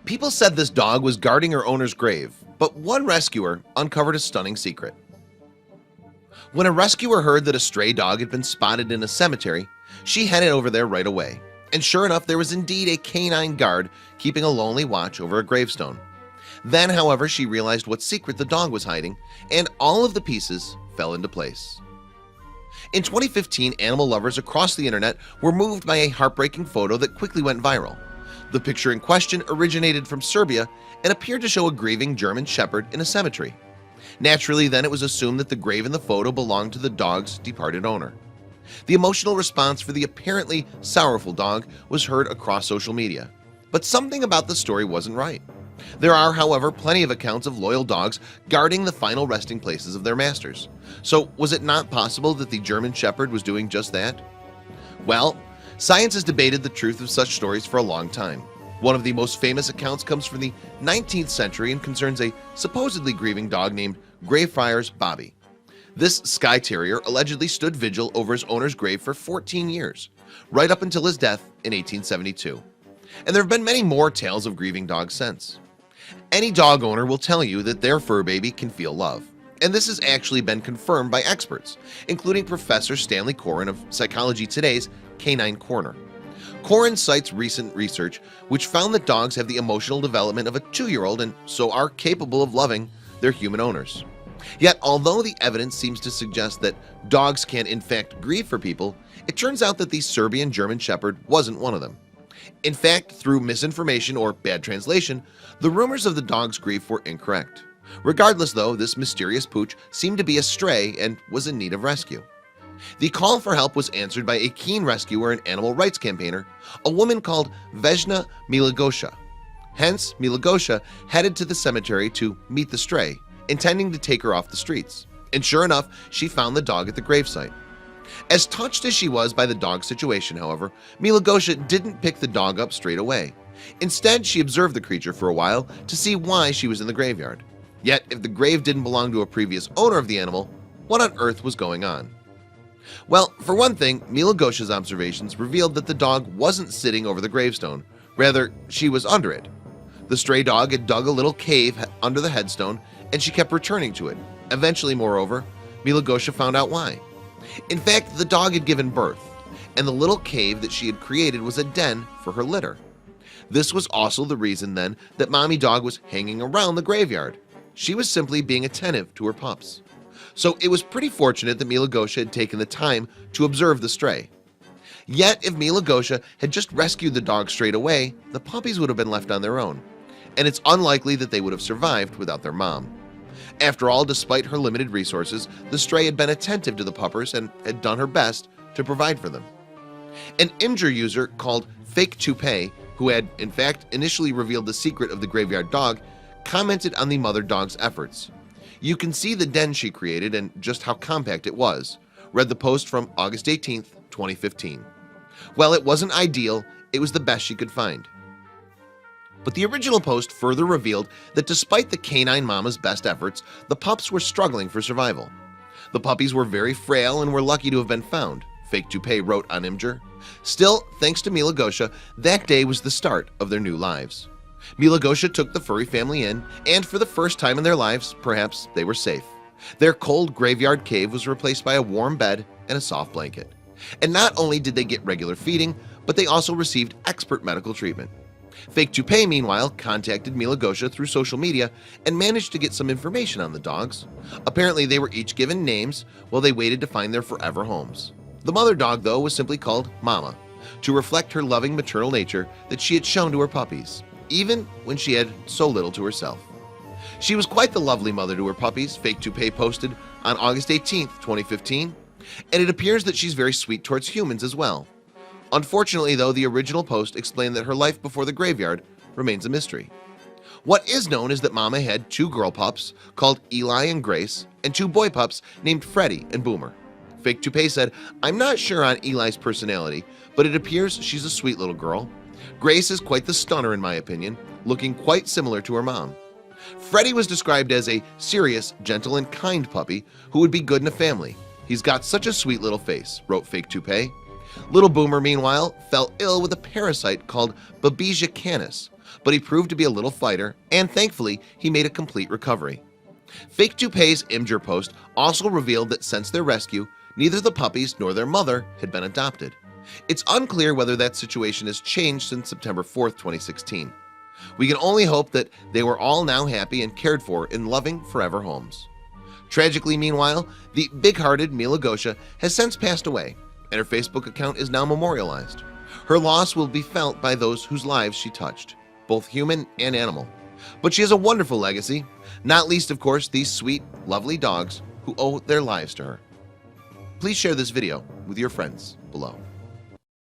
People said this dog was guarding her owner's grave, but one rescuer uncovered a stunning secret. When a rescuer heard that a stray dog had been spotted in a cemetery, she headed over there right away. And sure enough, there was indeed a canine guard keeping a lonely watch over a gravestone. Then, however, she realized what secret the dog was hiding, and all of the pieces fell into place. In 2015, animal lovers across the internet were moved by a heartbreaking photo that quickly went viral. The picture in question originated from Serbia and appeared to show a grieving German Shepherd in a cemetery. Naturally, then it was assumed that the grave in the photo belonged to the dog's departed owner. The emotional response for the apparently sorrowful dog was heard across social media. But something about the story wasn't right. There are, however, plenty of accounts of loyal dogs guarding the final resting places of their masters. So was it not possible that the German Shepherd was doing just that? Well, science has debated the truth of such stories for a long time. One of the most famous accounts comes from the 19th century and concerns a supposedly grieving dog named Greyfriars Bobby. This Skye Terrier allegedly stood vigil over his owner's grave for 14 years, right up until his death in 1872. And there have been many more tales of grieving dogs since. Any dog owner will tell you that their fur baby can feel love. And this has actually been confirmed by experts, including Professor Stanley Coren of Psychology Today's Canine Corner. Coren cites recent research which found that dogs have the emotional development of a 2-year-old and so are capable of loving their human owners. Yet, although the evidence seems to suggest that dogs can in fact grieve for people, it turns out that the Serbian German Shepherd wasn't one of them. In fact, through misinformation or bad translation, the rumors of the dog's grief were incorrect. Regardless though, this mysterious pooch seemed to be a stray and was in need of rescue. The call for help was answered by a keen rescuer and animal rights campaigner, a woman called Vesna Milagosha. Hence, Milagosha headed to the cemetery to meet the stray, intending to take her off the streets. And sure enough, she found the dog at the gravesite. As touched as she was by the dog's situation, however, Milagosha didn't pick the dog up straight away. Instead, she observed the creature for a while to see why she was in the graveyard. Yet, if the grave didn't belong to a previous owner of the animal, what on earth was going on? Well, for one thing, Milagosha's observations revealed that the dog wasn't sitting over the gravestone. Rather, she was under it. The stray dog had dug a little cave under the headstone, and she kept returning to it. Eventually, moreover, Milagosha found out why. In fact, the dog had given birth, and the little cave that she had created was a den for her litter. This was also the reason then that Mommy Dog was hanging around the graveyard. She was simply being attentive to her pups. So it was pretty fortunate that Milagosha had taken the time to observe the stray. Yet if Milagosha had just rescued the dog straight away, the puppies would have been left on their own, and it's unlikely that they would have survived without their mom. After all, despite her limited resources, the stray had been attentive to the puppers and had done her best to provide for them. An Imgur user called Fake Toupee, who had in fact initially revealed the secret of the graveyard dog, commented on the mother dog's efforts. "You can see the den she created and just how compact it was," read the post from August 18th, 2015. Well, it wasn't ideal, it was the best she could find. But the original post further revealed that despite the canine mama's best efforts, the pups were struggling for survival. The puppies were very frail and were lucky to have been found, Fake Toupee wrote on Imgur. Still, thanks to Milagosha, that day was the start of their new lives. Milagosha took the furry family in, and for the first time in their lives, perhaps they were safe. Their cold graveyard cave was replaced by a warm bed and a soft blanket. And not only did they get regular feeding, but they also received expert medical treatment. Fake Toupee, meanwhile, contacted Milagosha through social media and managed to get some information on the dogs. Apparently, they were each given names while they waited to find their forever homes. The mother dog, though, was simply called Mama, to reflect her loving maternal nature that she had shown to her puppies, even when she had so little to herself. She was quite the lovely mother to her puppies, Fake Toupee posted on August 18th, 2015, and it appears that she's very sweet towards humans as well. Unfortunately, though, the original post explained that her life before the graveyard remains a mystery. What is known is that Mama had 2 girl pups called Eli and Grace and 2 boy pups named Freddie and Boomer. Fake Toupee said, "I'm not sure on Eli's personality, but it appears she's a sweet little girl. Grace is quite the stunner in my opinion, looking quite similar to her mom. Freddie was described as a serious, gentle, and kind puppy who would be good in a family. He's got such a sweet little face," wrote Fake Toupee. Little Boomer, meanwhile, fell ill with a parasite called Babesia canis, but he proved to be a little fighter, and thankfully he made a complete recovery. Fake Toupee's Imgur post also revealed that since their rescue, neither the puppies nor their mother had been adopted. It's unclear whether that situation has changed since September 4th, 2016. We can only hope that they were all now happy and cared for in loving forever homes. Tragically, meanwhile, the big-hearted Mila Gosha has since passed away, and her Facebook account is now memorialized. Her loss will be felt by those whose lives she touched, both human and animal. But she has a wonderful legacy, not least, of course, these sweet, lovely dogs who owe their lives to her. Please share this video with your friends below.